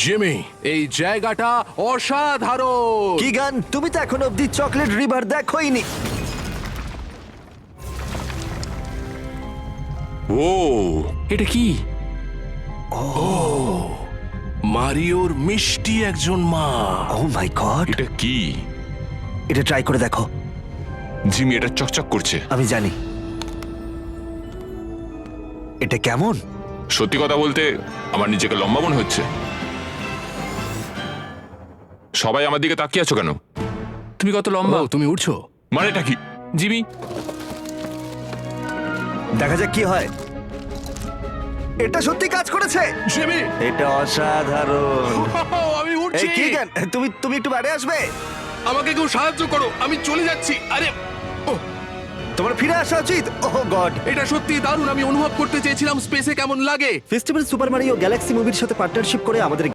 Jimmy, এই জায়গাটা অসাধারণ। কিগান, তুমি তো এখন অব্দি চকলেট রিভার দেখোইনি। ও এটা কি? মারিওর মিষ্টি একজন মা। ও মাই গড, এটা কি? এটা ট্রাই করে দেখো। জিমি, এটা চকচক করছে। আমি জানি। এটা কেমন? সত্যি কথা বলতে আমার নিজেকে লম্বা মনে হচ্ছে। সবাই আমার দিকে তাকিয়ে আছো কেন? তুমি কত লম্বা? ও, তুমি উঠছো? মানেটা কি? জিমি, দেখা যাক কি হয়। এটা সত্যি কাজ করেছে। জিমি, এটা অসাধারণ। আমি এই উঠছি। কিগান, তুমি একটু বাইরে আসবে? আমাকে কেউ সাহায্য করো, আমি চলে যাচ্ছি। আরে তোমার ফিরে আসা উচিত। ওহ গড। এটা সত্যি দারুণ। আমি অনুভব করতে চেয়েছিলাম স্পেসে কেমন লাগে। ফেস্টিভ্যাল সুপার মারিও গ্যালাক্সি মুভির সাথে পার্টনারশিপ করে আমাদের